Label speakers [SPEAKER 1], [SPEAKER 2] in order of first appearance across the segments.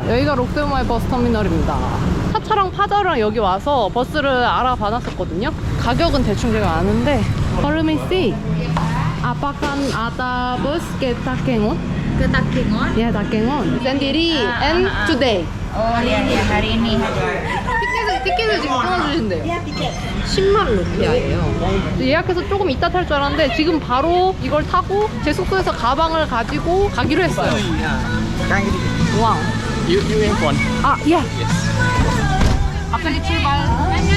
[SPEAKER 1] 여기가 록데마의 버스터미널입니다. 차차랑 파자랑 여기 와서 버스를 알아봐놨었거든요. 가격은 대충 제가 아는데. Let me see. Apakah ada bus ke Takengon?
[SPEAKER 2] Ke Takengon?
[SPEAKER 1] Ya, Takengon. Sendiri and today.
[SPEAKER 2] Oh iya iya hari ini.
[SPEAKER 1] 티켓을 지금 끊어주신대요.
[SPEAKER 2] Iya tiket.
[SPEAKER 1] 10만 루피아예요. 예약해서 조금 이따 탈 줄 알았는데 지금 바로 이걸 타고 제 숙소에서 가방을 가지고 가기로 했어요. 와.
[SPEAKER 3] You in one.
[SPEAKER 1] 아, 예. 앞에 출발. 안녕.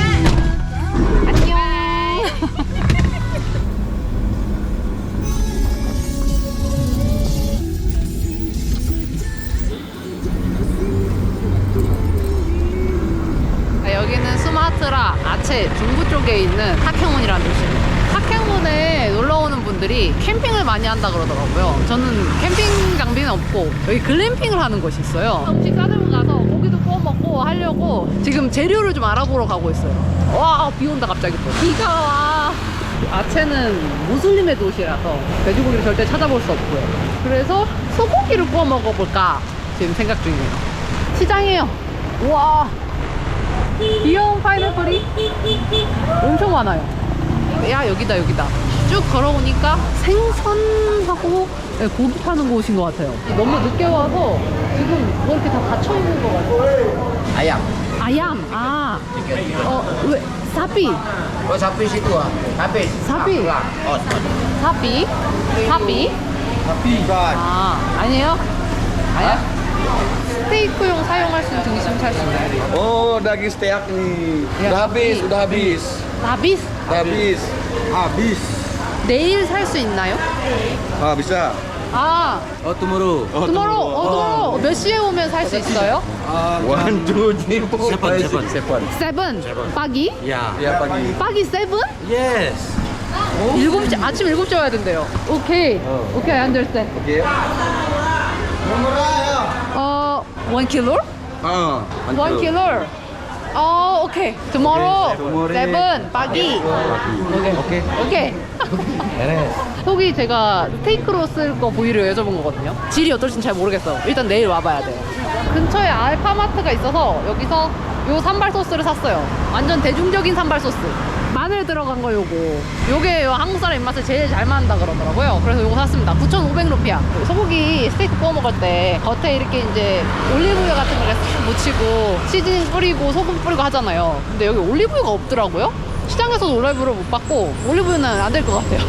[SPEAKER 1] 여기는 수마트라 아체 중부 쪽에 있는 타켄원이라는 도시입니다. 타켄원에 놀러오는 분들이 캠핑을 많이 한다 그러더라고요. 저는 캠핑 장비는 없고 여기 글램핑을 하는 곳이 있어요. 음식 싸들고 가서 고기도 구워 먹고 하려고 지금 재료를 좀 알아보러 가고 있어요. 와, 비 온다 갑자기 또. 비가 와. 아체는 무슬림의 도시라서 돼지고기를 절대 찾아볼 수 없고요. 그래서 소고기를 구워 먹어볼까 지금 생각 중이에요. 시장이에요. 우와, 귀여운 파인애플이 엄청 많아요. 야, 여기다 여기다. 쭉 걸어오니까 생선하고 고기 파는 곳인 것 같아요. 너무 늦게 와서 지금 뭐 이렇게 다 닫혀있는 것 같아요.
[SPEAKER 4] Ayam.
[SPEAKER 1] 아얌. 아, 왜 사비.
[SPEAKER 4] Oh sapi situ ah. Habis.
[SPEAKER 1] Sapi.
[SPEAKER 4] Oh,
[SPEAKER 1] 사비. 사비.
[SPEAKER 4] sapi.
[SPEAKER 1] 아, 아니에요? 아니야? 스테이크용 사용할 수 있는 등심 살 수 있나요?
[SPEAKER 5] Oh, daging steak nih.
[SPEAKER 1] Ya,
[SPEAKER 5] Udah habis,
[SPEAKER 1] ini.
[SPEAKER 5] udah habis.
[SPEAKER 1] 나비스.
[SPEAKER 5] Udah habis. Habis.
[SPEAKER 1] 내일 살 수 있나요?
[SPEAKER 5] Ah, bisa.
[SPEAKER 1] 아,
[SPEAKER 5] tomorrow.
[SPEAKER 1] 투모로우 몇 시에 오면 살 수 있어요?
[SPEAKER 5] 1, 2, 3, 4, 5, 6, 7.
[SPEAKER 1] 세븐. 빠기?
[SPEAKER 5] Ya, pagi.
[SPEAKER 1] 빠기 세븐?
[SPEAKER 5] Yes.
[SPEAKER 1] 7시, 아침 7시에 와야 된대요. 오케이. 오케이, I understand.
[SPEAKER 5] Oke.
[SPEAKER 1] 1 킬로?
[SPEAKER 5] Ah,
[SPEAKER 1] 1 킬로. 오케이. tomorrow. 세븐. 빠기. 오케이. 오케이. 속이 제가 스테이크로 쓸 거 부위를 여쭤본 거거든요. 질이 어떨지는 잘 모르겠어요. 일단 내일 와봐야 돼요. 근처에 알파마트가 있어서 여기서 요 산발 소스를 샀어요. 완전 대중적인 산발 소스. 마늘 들어간 거 요거. 요게 요 한국 사람 입맛에 제일 잘 맞는다 그러더라고요. 그래서 요거 샀습니다. 9,500루피아. 소고기 스테이크 구워 먹을 때 겉에 이렇게 이제 올리브유 같은 거를 싹 묻히고 시즈닝 뿌리고 소금 뿌리고 하잖아요. 근데 여기 올리브유가 없더라고요. 시장에서도 올리브유를 못 받고 올리브유는 안 될 것 같아요.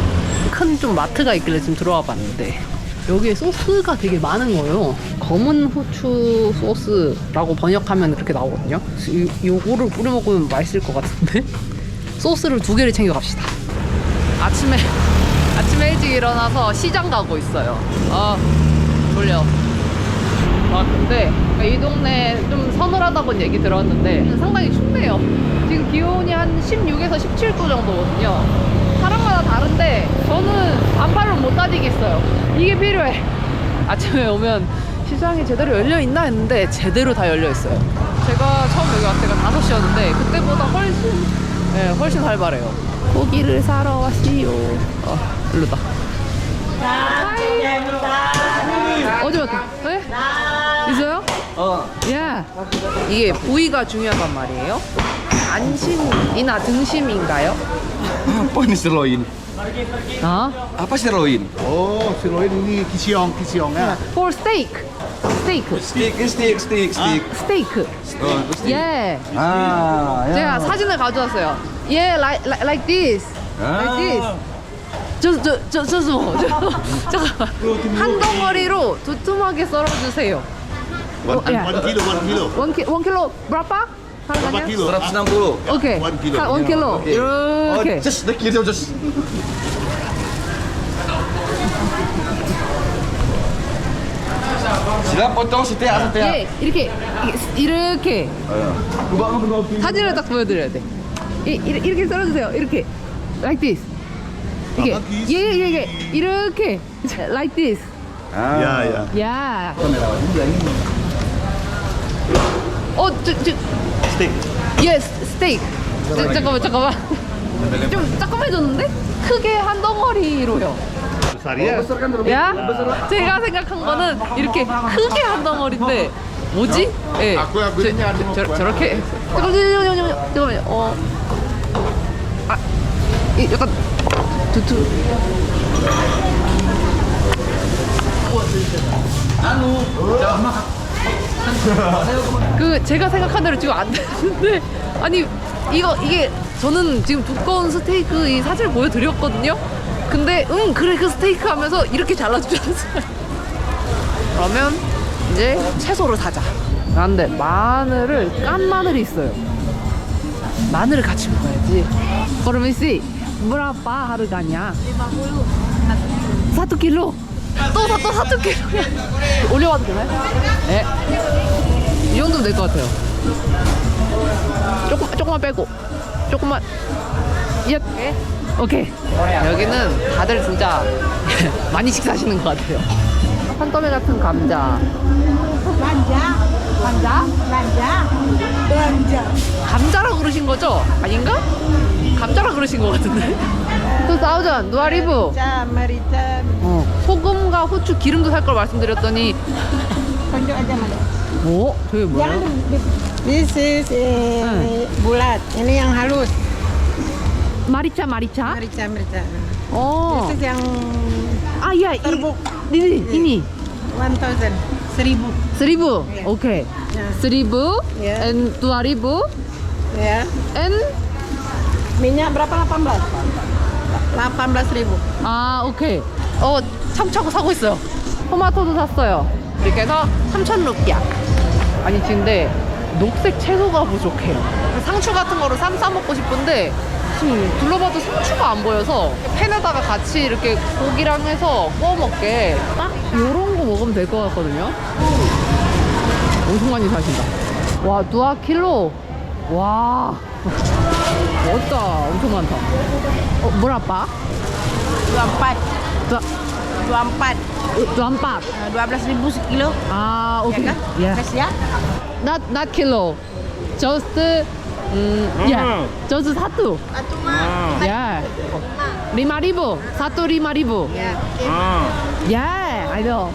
[SPEAKER 1] 큰 좀 마트가 있길래 지금 들어와 봤는데 여기에 소스가 되게 많은 거예요. 검은 후추 소스라고 번역하면 그렇게 나오거든요. 요거를 뿌려 먹으면 맛있을 것 같은데 소스를 2개를 챙겨 갑시다. 아침에 일찍 일어나서 시장 가고 있어요. 졸려. 근데 이 동네 좀 서늘하다고 얘기 들었는데 상당히 춥네요. 지금 기온이 한 16에서 17도 정도거든요. 사람마다 다른데 저는 반팔로 못 다니겠어요. 이게 필요해. 아침에 오면 시장이 제대로 열려있나 했는데 제대로 다 열려있어요. 제가 처음 여기 왔을 때가 5시였는데 그때보다 훨씬 활발해요. 고기를 사러 왔시요. 일로다. 어디 왔다? 네? 있어요? 예. 이게 부위가 중요하단 말이에요. 안심이나 등심인가요?
[SPEAKER 5] Apa ini sirloin?
[SPEAKER 1] 아?
[SPEAKER 5] Apa sirloin?
[SPEAKER 3] Oh, sirloin ini kisiong ya.
[SPEAKER 1] For steak. 스테이크.
[SPEAKER 5] Steak.
[SPEAKER 1] 스테이크.
[SPEAKER 5] Oh, itu steak.
[SPEAKER 1] 예.
[SPEAKER 5] Ah, ya.
[SPEAKER 1] 제가 사진을 가져왔어요. 예, like this. Like this. 잠깐만. 한 덩어리로 두툼하게 썰어주세요.
[SPEAKER 3] 1 kilo.
[SPEAKER 1] 1 킬로 berapa?
[SPEAKER 3] Berapa
[SPEAKER 1] harganya?
[SPEAKER 3] kilo?
[SPEAKER 5] 160.
[SPEAKER 1] 오케이.
[SPEAKER 3] 1 킬로.
[SPEAKER 1] 1 킬로.
[SPEAKER 5] 오케이.
[SPEAKER 1] 이렇게.
[SPEAKER 5] Just the kilo, just. Sila potong setiap setiap.
[SPEAKER 1] 예, 이렇게 사진을 딱 보여드려야 돼. 이렇게 썰어주세요. 이렇게 like this. 이게 예. 이렇게 like this.
[SPEAKER 3] Ya.
[SPEAKER 1] 야.
[SPEAKER 3] Steak.
[SPEAKER 1] Yes, 스테이크. 잠깐만. 좀 조그매졌는데? 크게 한 덩어리로요.
[SPEAKER 3] Besar ya.
[SPEAKER 1] 야? 제가 생각한 거는 이렇게 크게 한 덩어리인데 뭐지? 예.
[SPEAKER 3] 아쿠야 그림이 아니고
[SPEAKER 1] 저렇게. 잠깐만요. 아, 이 약간 두투. 그 제가 생각한 대로 지금 안 되는데 아니 이게 저는 지금 두꺼운 스테이크 이 사진을 보여드렸거든요. 근데 그래 그 스테이크 하면서 이렇게 잘라주셨어요. 그러면 이제 채소를 사자. 근데 마늘을 깐 마늘이 있어요. 마늘을 같이 먹어야지. 그러면씨 berapa harganya? 1kg. 또 1kg. 올려봐도 되나요? 네. 이 정도면 될 것 같아요. 조금만 빼고. 조금만. 예. 오케이. 여기는 다들 진짜 많이 식사하시는 것 같아요. 산더미 같은 감자. 감자라고 그러신 거죠? 아닌가? 감자라고 그러신 것 같은데? 2000, 2000. 소금과 후추, 기름도 살 걸 말씀드렸더니 저게 뭐야?
[SPEAKER 6] This is bulat. Ini yang halus.
[SPEAKER 1] 마리차?
[SPEAKER 6] Merica.
[SPEAKER 1] 어.
[SPEAKER 6] This is yang
[SPEAKER 1] 야, ini.
[SPEAKER 6] 1000. 1000.
[SPEAKER 1] 1000. 오케이. 1000
[SPEAKER 6] Yeah.
[SPEAKER 1] and 2000
[SPEAKER 6] Ya.
[SPEAKER 1] and
[SPEAKER 6] Minyak berapa? 18.000.
[SPEAKER 1] 오케이. 참차고 사고 있어요. 토마토도 샀어요. 이렇게 해서 3,000루피야. 아니 근데 녹색 채소가 부족해요. 상추 같은 거로 싸 먹고 싶은데 지금 둘러봐도 상추가 안 보여서 팬에다가 같이 이렇게 고기랑 해서 구워 먹게 딱 요런 거 먹으면 될 것 같거든요. 엄청 많이 사신다. 와, 2kg. 와, 멋있다. 엄청 많다. berapa?
[SPEAKER 6] 24.
[SPEAKER 1] 24.
[SPEAKER 6] 12.000 sekilo.
[SPEAKER 1] 오케이.
[SPEAKER 6] Ya kan?
[SPEAKER 1] Yeah.
[SPEAKER 6] Kasih ya.
[SPEAKER 1] Not kilo. Just yeah. Just satu.
[SPEAKER 6] Satu mah.
[SPEAKER 1] Yeah. 5.000. Satu 5.000.
[SPEAKER 6] Ya.
[SPEAKER 1] Yeah, I know.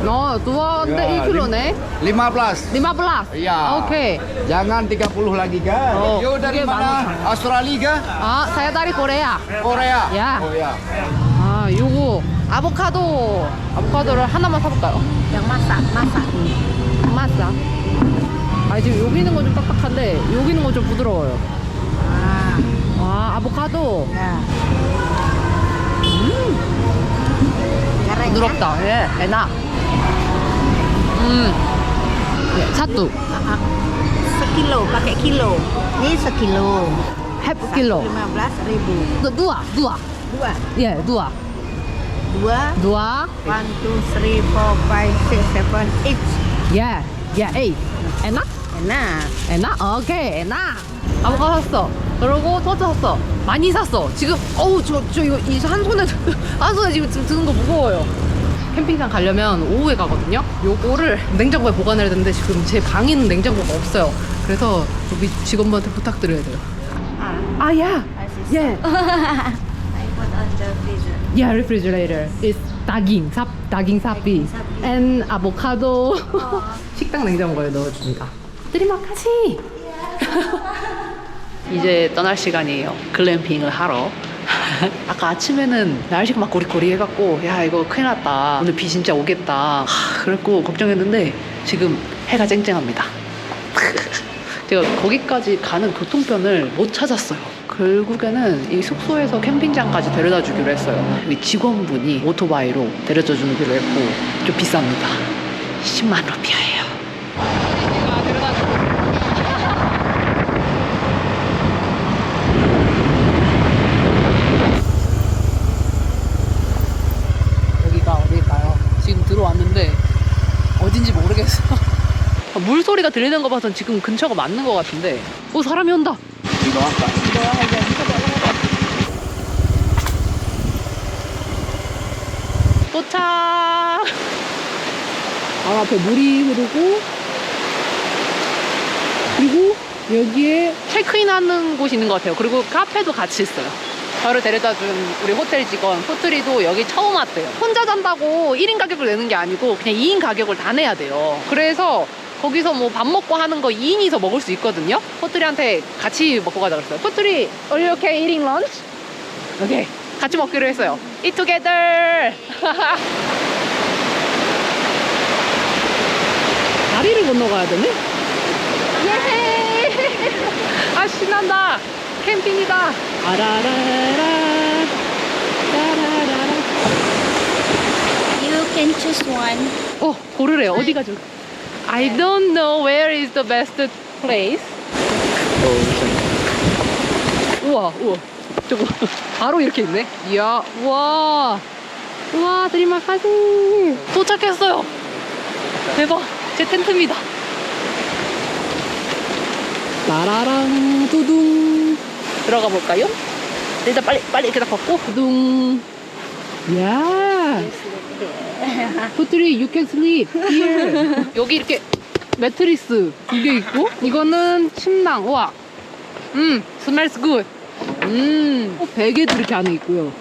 [SPEAKER 1] Dua 2kg네.
[SPEAKER 5] 15.
[SPEAKER 1] 15.
[SPEAKER 5] Iya.
[SPEAKER 1] Oke.
[SPEAKER 5] Jangan 30 lagi kan? Yo dari
[SPEAKER 1] Oke,
[SPEAKER 5] mana? Australia kah?
[SPEAKER 1] saya dari Korea.
[SPEAKER 5] Korea?
[SPEAKER 1] Ya.
[SPEAKER 5] Oh ya.
[SPEAKER 1] 요거 아보카도를 하나만 사볼까요?
[SPEAKER 6] Yang masak.
[SPEAKER 1] 맛있다. 지금 여기 있는 건 좀 딱딱한데 여기 있는 건 좀 부드러워요. 아보카도.
[SPEAKER 6] Ya. Goreng ya.
[SPEAKER 1] 부드럽다. 예, 에나. satu.
[SPEAKER 6] Sekilo, pakai kilo. Ini sekilo.
[SPEAKER 1] half kilo.
[SPEAKER 6] 15.000.
[SPEAKER 1] Dua. Yeah, dua.
[SPEAKER 6] 1, 2, 3, 4, 5, 6, 7, 8.
[SPEAKER 1] Yeah, 8. 에나?
[SPEAKER 6] Enak.
[SPEAKER 1] 오케이, 에나. 아보카도 샀어. 그리고 토마토 샀어. 많이 샀어. 지금 저 이거 한 손에 지금 드는 거 무거워요. 캠핑장 가려면 오후에 가거든요. 요거를 냉장고에 보관해야 되는데 지금 제 방에는 냉장고가 없어요. 그래서 여기 직원분한테 부탁드려야 돼요. 야. Yeah.
[SPEAKER 2] I put on the freezer.
[SPEAKER 1] Yeah, refrigerator. It's daging sapi. And avocado. 식당 냉장고에 넣어줍니다. 드리마카시. 이제 떠날 시간이에요. 글램핑을 하러. 아까 아침에는 날씨가 막 고리고리 해갖고 야 이거 큰일 났다. 오늘 비 진짜 오겠다. 그랬고 걱정했는데 지금 해가 쨍쨍합니다. 제가 거기까지 가는 교통편을 못 찾았어요. 결국에는 이 숙소에서 캠핑장까지 데려다 주기로 했어요. 이 직원분이 오토바이로 데려다 주기로 했고 좀 비쌉니다. 10만 루피아예요. 여기가 어딜까요? 지금 들어왔는데 어딘지 모르겠어. 물소리가 들리는 거 봐선 지금 근처가 맞는 것 같은데 사람이 온다. 도착. 앞에 물이 흐르고 그리고 여기에 체크인 하는 곳이 있는 것 같아요. 그리고 카페도 같이 있어요. 저를 데려다준 우리 호텔 직원 포트리도 여기 처음 왔대요. 혼자 잔다고 1인 가격을 내는 게 아니고 그냥 2인 가격을 다 내야 돼요. 그래서 거기서 뭐 밥 먹고 하는 거 2인이서 먹을 수 있거든요. 포트리한테 같이 먹고 가자 그랬어요. 포트리, are you okay eating lunch? 오케이, 같이 먹기로 했어요. Eat together. 다리를 건너가야 되네? 예! 아, 신난다. 캠핑이다. 아라라라. 라라라라.
[SPEAKER 2] You can choose one.
[SPEAKER 1] 고르래요. 어디가 좋을까? I don't know where is the best place. 우와, 우와. 저거 바로 이렇게 있네. 이야, 우와. 우와, 드리마카시. 도착했어요. 대박. 제 텐트입니다. 라라랑 두둥. 들어가 볼까요? 일단 빨리 이렇게 다 걷고 두둥. 야. 포트리, you can sleep here. 여기 이렇게 매트리스 2개 있고, 이거는 침낭. 우와. smells good. 베개도 이렇게 안에 있고요.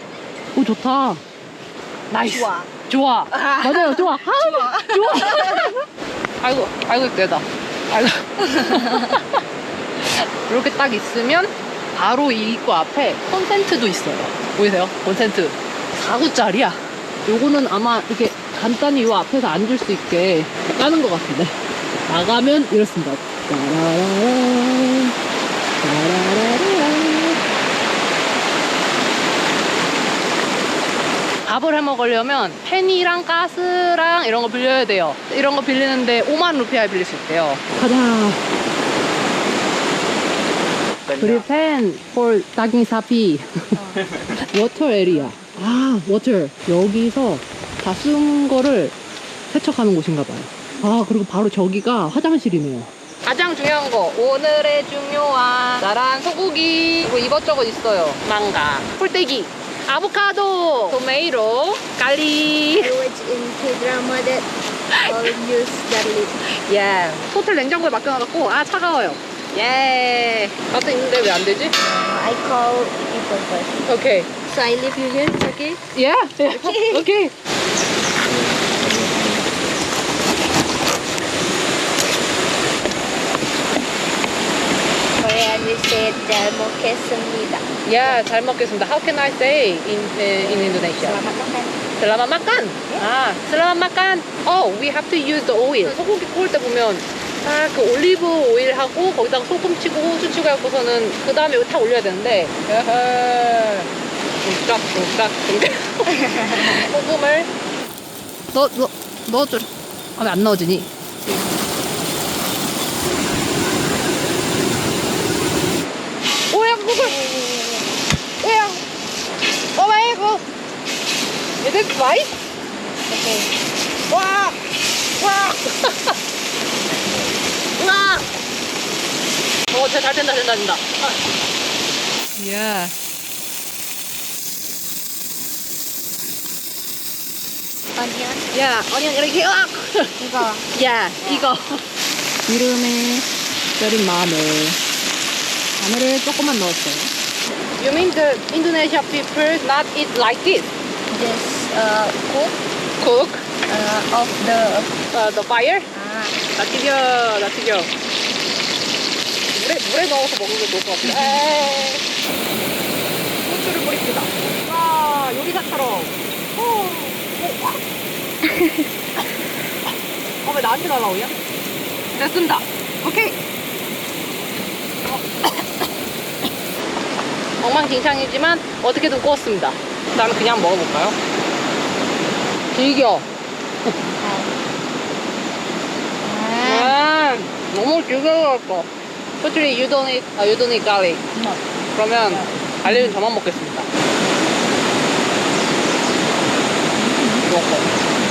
[SPEAKER 1] 오, 좋다. 나이스. 좋아. 맞아요, 좋아. 좋아. 아이고, 예쁘다. 아이고. 이렇게 딱 있으면 바로 이 입구 앞에 콘센트도 있어요. 보이세요? 콘센트. 4구짜리야. 요거는 아마 이렇게 간단히 요 앞에서 앉을 수 있게 까는 것 같은데. 나가면 이렇습니다. 따라라라, 따라라라. 밥을 해 먹으려면 팬이랑 가스랑 이런 거 빌려야 돼요. 이런 거 빌리는데 5만 루피아에 빌릴 수 있대요. 가자. 그리고 팬 for daging sapi. 워터 에리아. 아, 워터. 여기서 다 쓴 거를 세척하는 곳인가 봐요. 아, 그리고 바로 저기가 화장실이네요. 가장 중요한 거, 오늘의 중요한 나란 소고기. 그리고 이것저것 있어요. 망가, 풀떼기, 아보카도, 토메이로, 갈릭.
[SPEAKER 2] Which in K-drama that all use garlic.
[SPEAKER 1] 예. 호텔 냉장고에 맡겨놔갖고, 아, 차가워요. 예. 가스 있는데 왜 안 되지?
[SPEAKER 2] I call people first.
[SPEAKER 1] 오케이.
[SPEAKER 2] So I leave you here, okay?
[SPEAKER 1] 예. 오케이.
[SPEAKER 2] Korean we say 잘 먹겠습니다.
[SPEAKER 1] 야, 잘 먹겠습니다. How can I say in Indonesia?
[SPEAKER 2] Selamat makan.
[SPEAKER 1] Selamat makan. 아, selamat makan. Oh, we have to use the oil. 소고기 구울 때 보면 딱 그 올리브 오일하고 거기다가 소금 치고 후추 치고 해갖고서는 그 다음에 이거 다 올려야 되는데 둥깍. 소금을 넣어줘. 아, 왜 안 넣어지니? 오야, 소금. 오야. 오마이고. Is it right?
[SPEAKER 2] Okay.
[SPEAKER 1] 와! 진짜 잘 된다. 예.
[SPEAKER 2] Onion.
[SPEAKER 1] 야, 어니언 이렇게,
[SPEAKER 2] 이거.
[SPEAKER 1] 야, 이거. 기름에 절인 마늘을 조금만 넣었어요. You mean the Indonesia people not eat like this?
[SPEAKER 2] Just
[SPEAKER 1] Cook
[SPEAKER 2] off
[SPEAKER 1] the fire?
[SPEAKER 2] ah.
[SPEAKER 1] 나 튀겨. 물에 넣어서 먹는 게 좋을 것 같아. 후추를 뿌립니다. 와, 요리사처럼. 왜 나한테 날라오냐? 됐습니다. 오케이. 엉망진창이지만 어떻게든 구웠습니다. 그다음에 그냥 먹어볼까요? 즐겨. 너무 즐거웠어. 솔직히 you don't eat garlic. 그러면 갈릭은 저만 먹겠습니다.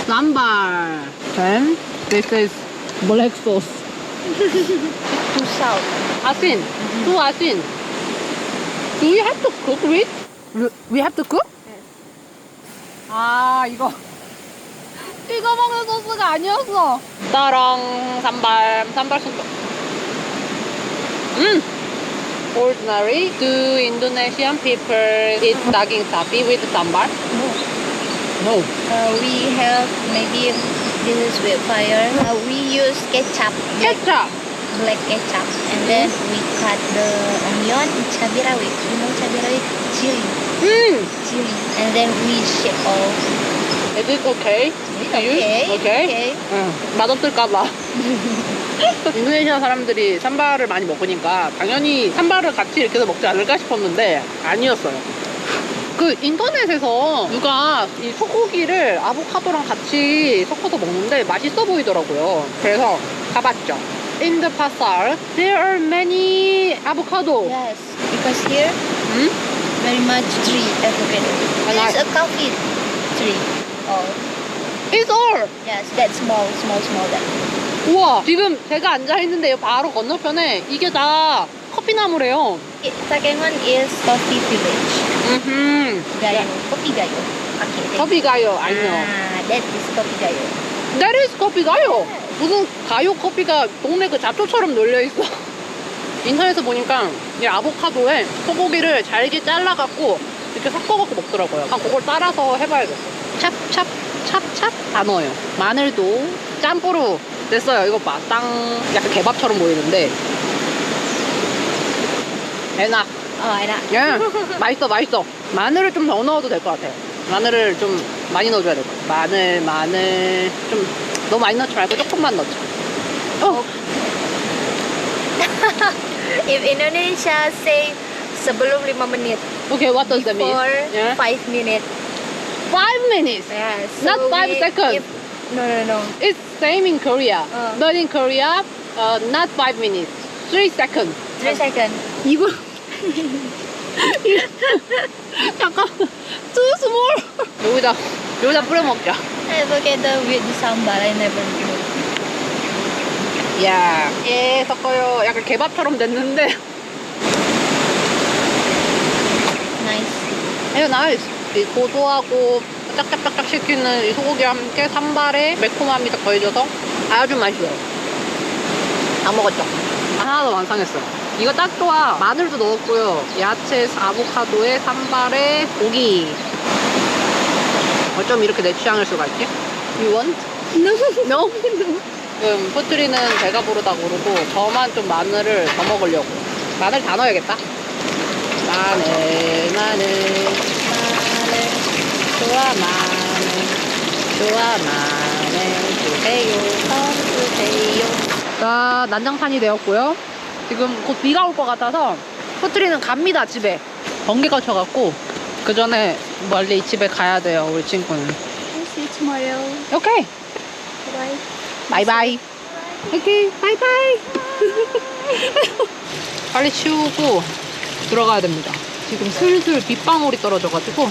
[SPEAKER 1] 쌈발. Then this is black sauce.
[SPEAKER 2] Too salt.
[SPEAKER 1] 아신. 또 아신. Do we have to cook it? We have to cook? 아, 이거 먹는 소스가 아니었어. 따랑 산발 소스. ordinary. Do Indonesian people eat daging sapi with sambar? No.
[SPEAKER 2] We have maybe this is with fire. We use ketchup,
[SPEAKER 1] Ketchup.
[SPEAKER 2] black ketchup, and then we cut the onion, cabai rawit. You know cabai rawit? Chili, chili, and then we shake all.
[SPEAKER 1] Is it okay?
[SPEAKER 2] Okay.
[SPEAKER 1] Okay. 응. 맛없을까봐. 인도네시아 사람들이 삼바를 많이 먹으니까 당연히 삼바를 같이 이렇게 해서 먹지 않을까 싶었는데 아니었어요. 그 인터넷에서 누가 이 소고기를 아보카도랑 같이 섞어서 먹는데 맛있어 보이더라고요. 그래서 가봤죠. In the pasar, there are many avocado.
[SPEAKER 2] Yes, because here very much tree everywhere.
[SPEAKER 1] And
[SPEAKER 2] There's a coffee tree. Oh,
[SPEAKER 1] It's all.
[SPEAKER 2] yes, that small. That.
[SPEAKER 1] 우와, 지금 제가 앉아있는데 바로 건너편에 이게 다 커피나무래요.
[SPEAKER 2] Second one is coffee village. Gayo, coffee gayo. Okay.
[SPEAKER 1] 커피가요, 아니요.
[SPEAKER 2] That is coffee gayo.
[SPEAKER 1] That is 커피가요. 무슨 가요 커피가 동네 그 잡초처럼 놀려있어. 인터넷에서 보니까 이 아보카도에 소고기를 잘게 잘라갖고 이렇게 섞어갖고 먹더라고요. 그걸 따라서 해봐야겠어. 찹찹 다 넣어요. 마늘도 짬뿌루 됐어요. 이거 봐. 땅 약간 개밥처럼 보이는데 에나.
[SPEAKER 2] enak.
[SPEAKER 1] 예, 맛있어. 마늘을 좀 더 넣어도 될 것 같아요. 마늘을 좀 많이 넣어줘야 될 것 같아요. 마늘 좀 너무 많이 넣지 말고 조금만 넣자.
[SPEAKER 2] If Indonesia say sebelum 5 menit,
[SPEAKER 1] Okay, what does that mean?
[SPEAKER 2] before
[SPEAKER 1] Yeah.
[SPEAKER 2] 5 minutes.
[SPEAKER 1] 5 minutes.
[SPEAKER 2] Yeah,
[SPEAKER 1] Not 5 seconds.
[SPEAKER 2] No.
[SPEAKER 1] It's same in Korea. But in Korea, not 5 minutes. 3 seconds.
[SPEAKER 2] 3 seconds.
[SPEAKER 1] 이거 잠깐 too small. 여기다 뿌려 먹자.
[SPEAKER 2] I together with the sambar, I never do.
[SPEAKER 1] 야, 예, 섞어요. 약간 개밥처럼 됐는데.
[SPEAKER 2] Nice.
[SPEAKER 1] 나이스. 이 고소하고 짝짝짝짝 씹히는 이 소고기와 함께 산발에 매콤함이 딱 더해져서 아주 맛있어요. 다 먹었죠? 하나도 완성했어요. 이거 딱 좋아. 마늘도 넣었고요. 야채, 아보카도에 산발에 고기. 어쩜 이렇게 내 취향일 수가 있지? You want? No. 지금 포트리는 배가 부르다고 그러고 저만 좀 마늘을 더 먹으려고. 마늘 다 넣어야겠다. 마늘 좋아 마늘 주세요. 자, 난장판이 되었고요. 지금 곧 비가 올 것 같아서 포트리는 갑니다. 집에 번개가 쳐갖고 그 전에 멀리 집에 가야 돼요. 우리 친구는.
[SPEAKER 2] I'll see you tomorrow.
[SPEAKER 1] 오케이,
[SPEAKER 2] Bye.
[SPEAKER 1] 바이바이. 오케이, 바이바이. 빨리 치우고 들어가야 됩니다. 지금 슬슬 빗방울이 떨어져가지고.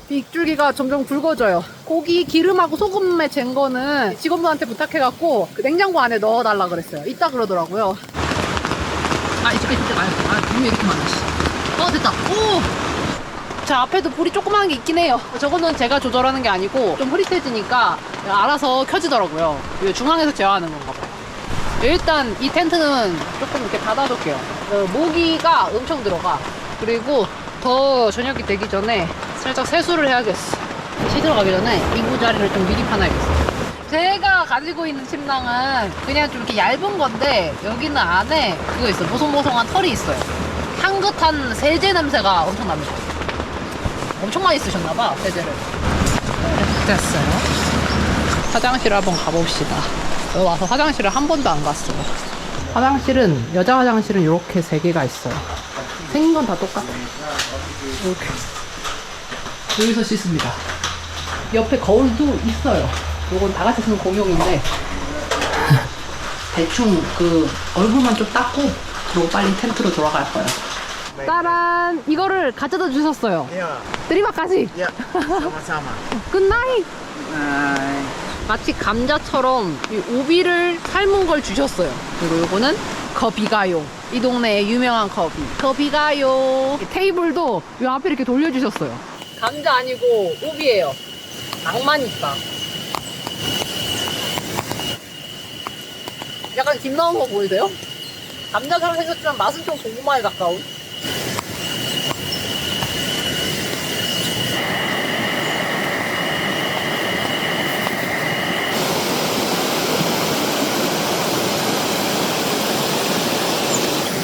[SPEAKER 1] 빗줄기가 점점 굵어져요. 고기 기름하고 소금에 잰 거는 직원분한테 부탁해갖고 그 냉장고 안에 넣어달라 그랬어요. 이따 그러더라고요. 이렇게 진짜 많아. 불이 이렇게 많아. 됐다. 오! 자, 앞에도 불이 조그마한 게 있긴 해요. 저거는 제가 조절하는 게 아니고 좀 흐릿해지니까 알아서 켜지더라고요. 이거 중앙에서 제어하는 건가 봐요. 일단 이 텐트는 조금 이렇게 닫아둘게요. 모기가 엄청 들어가. 그리고 더 저녁이 되기 전에 살짝 세수를 해야겠어. 시들어 가기 전에 이구 자리를 좀 미리 펴놔야겠어. 제가 가지고 있는 침낭은 그냥 좀 이렇게 얇은 건데 여기는 안에 그거 있어요. 보송보송한 털이 있어요. 향긋한 세제 냄새가 엄청 납니다. 엄청 많이 쓰셨나봐, 세제를. 됐어요. 화장실 한번 가봅시다. 여기 와서 화장실을 한 번도 안 갔어요. 화장실은, 여자 화장실은 이렇게 3개가 있어요. 생긴 건 다 똑같아. 이렇게. 여기서 씻습니다. 옆에 거울도 있어요. 요건 다 같이 쓰는 공용인데 대충 그 얼굴만 좀 닦고 그리고 빨리 텐트로 돌아갈 거예요. 짜란! 이거를 가져다 주셨어요. 드리마까지.
[SPEAKER 3] Sama-sama.
[SPEAKER 1] 굿나잇. 마치 감자처럼 이 오비를 삶은 걸 주셨어요. 그리고 요거는 거비가요. 이 동네의 유명한 거비가요. 테이블도 요 앞에 이렇게 돌려주셨어요. 감자 아니고 오비예요. 낭만 있다. 약간 김 나온 거 보이세요? 감자처럼 생겼지만 맛은 좀 고구마에 가까운.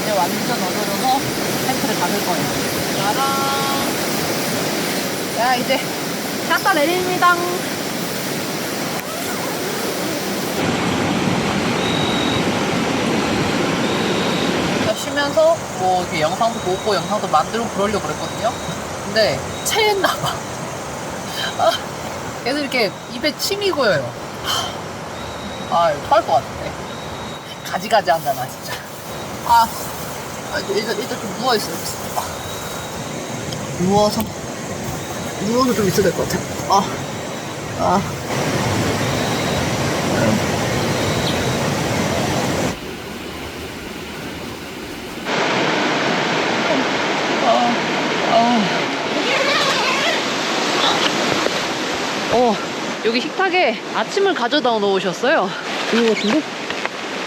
[SPEAKER 1] 이제 완전 어두워서 텐트를 닫을 거예요. 짜란. 자, 이제 샷다 내립니다. 쉬면서 뭐 이렇게 영상도 보고 영상도 만들고 그러려고 그랬거든요. 근데 체했나봐. 계속 이렇게 입에 침이 고여요. 아, 이거 토할 것 같은데. 가지가지 한다, 나 진짜. 일단 좀 누워있어요. 누워서 좀 있어야 될 것 같아. 여기 식탁에 아침을 가져다 놓으셨어요. 이거 같은데?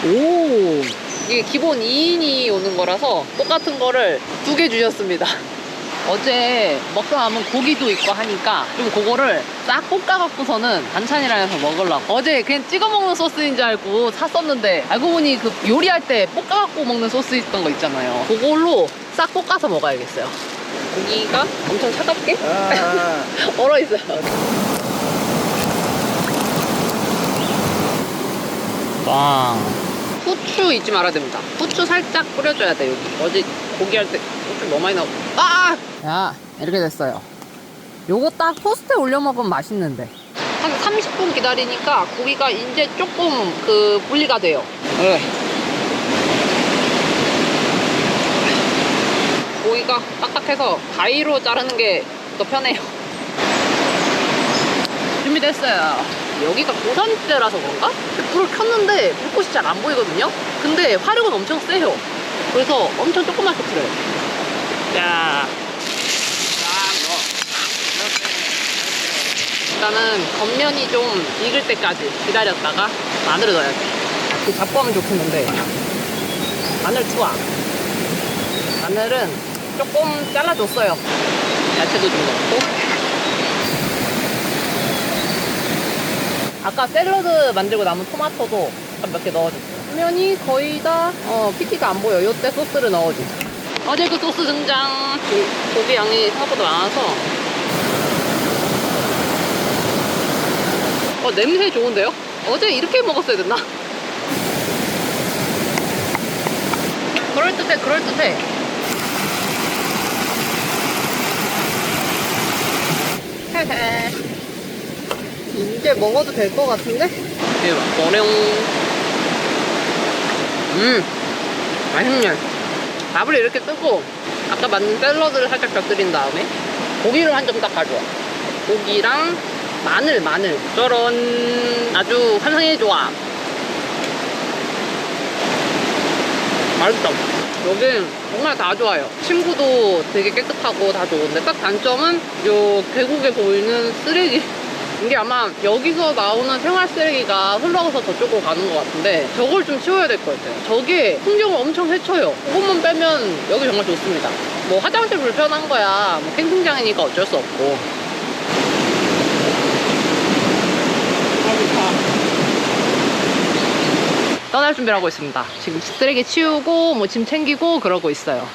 [SPEAKER 1] 오, 이게 기본 2인이 오는 거라서 똑같은 거를 2개 주셨습니다. 어제 먹다 남은 고기도 있고 하니까 좀 그거를 싹 볶아갖고서는 반찬이라 해서 먹으려고. 어제 그냥 찍어 먹는 소스인 줄 알고 샀었는데 알고 보니 그 요리할 때 볶아갖고 먹는 소스 있던 거 있잖아요. 그걸로 싹 볶아서 먹어야겠어요. 고기가 엄청 차갑게 얼어있어요. 와, 후추 잊지 말아야 됩니다. 후추 살짝 뿌려줘야 돼. 여기 어제 고기 할 때 후추 너무 많이 나오고. 야, 이렇게 됐어요. 요거 딱 토스트에 올려 먹으면 맛있는데 한 30분 기다리니까 고기가 이제 조금 그 분리가 돼요. 그래. 고기가 딱딱해서 가위로 자르는 게 더 편해요. 준비됐어요. 여기가 고산지대라서 그런가? 불을 켰는데 불꽃이 잘 안 보이거든요? 근데 화력은 엄청 세요. 그래서 엄청 조그맣게 틀어요. 자, 일단은 겉면이 좀 익을 때까지 기다렸다가 마늘을 넣어야 돼. 그 잡고 하면 좋겠는데 마늘 투하. 마늘은 조금 잘라줬어요. 야채도 좀 넣고. 아까 샐러드 만들고 남은 토마토도 몇 개 넣어줬어요. 면이 거의 다 PT가 안 보여. 요때 소스를 넣어주죠. 어제 그 소스 등장. 고기 양이 생각보다 많아서. 냄새 좋은데요? 어제 이렇게 먹었어야 됐나? 그럴듯해. 이제 먹어도 될 것 같은데? 이제 어령. 맛있네. 밥을 이렇게 뜨고 아까 만든 샐러드를 살짝 곁들인 다음에 고기를 한 점 딱 가져와. 고기랑 마늘. 저런 아주 환상의 조합. 맛있다. 여긴 정말 다 좋아요. 침구도 되게 깨끗하고 다 좋은데 딱 단점은 요 계곡에 보이는 쓰레기. 이게 아마 여기서 나오는 생활 쓰레기가 흘러가서 저쪽으로 가는 것 같은데 저걸 좀 치워야 될 것 같아요. 저게 풍경을 엄청 헤쳐요. 그것만 빼면 여기 정말 좋습니다. 뭐 화장실 불편한 거야. 뭐 캠핑장이니까 어쩔 수 없고. 떠날 준비를 하고 있습니다. 지금 쓰레기 치우고 뭐 짐 챙기고 그러고 있어요.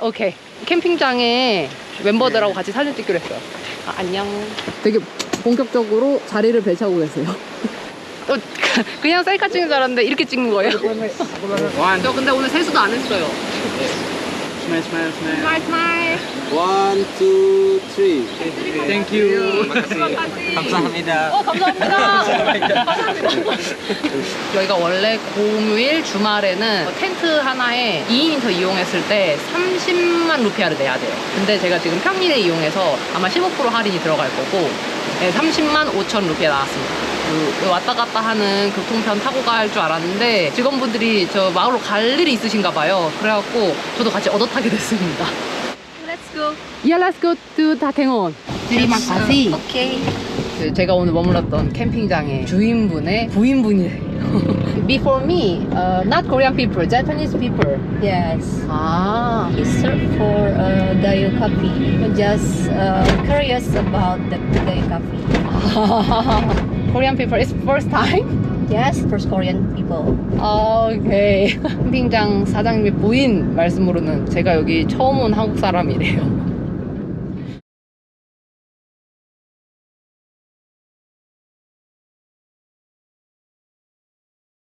[SPEAKER 1] 오케이. 캠핑장에 멤버들하고 같이 사진 찍기로 했어요. 안녕. 되게 본격적으로 자리를 배치하고 계세요. 그냥 셀카 찍는 줄 알았는데 이렇게 찍는 거예요? 저 근데 오늘 세수도 안 했어요. 스마일.
[SPEAKER 5] 1, 2, 3. Thank you. 감사합니다.
[SPEAKER 1] 감사합니다. 저희가 원래 공휴일 주말에는 텐트 하나에 2인이 더 이용했을 때 30만 루피아를 내야 돼요. 근데 제가 지금 평일에 이용해서 아마 15% 할인이 들어갈 거고 30만 5천 루피아 나왔습니다. 왔다 갔다 하는 교통편 타고 갈 줄 알았는데 직원분들이 저 마을로 갈 일이 있으신가 봐요. 그래갖고 저도 같이 얻어 타게 됐습니다.
[SPEAKER 2] Let's go.
[SPEAKER 1] Yeah, let's go to 다탱원.
[SPEAKER 6] Terima kasih.
[SPEAKER 2] Okay.
[SPEAKER 1] 제가 오늘 머물렀던 캠핑장의 주인분의 부인분이에요. Before me, not Korean people, Japanese people.
[SPEAKER 2] Yes.
[SPEAKER 1] 아,
[SPEAKER 2] He searched for Gayo coffee. Just curious about the Gayo coffee.
[SPEAKER 1] Korean people is first time?
[SPEAKER 2] Yes, first Korean people.
[SPEAKER 1] 오케이. 캠핑장 사장님의 부인 말씀으로는 제가 여기 처음 온 한국 사람이래요.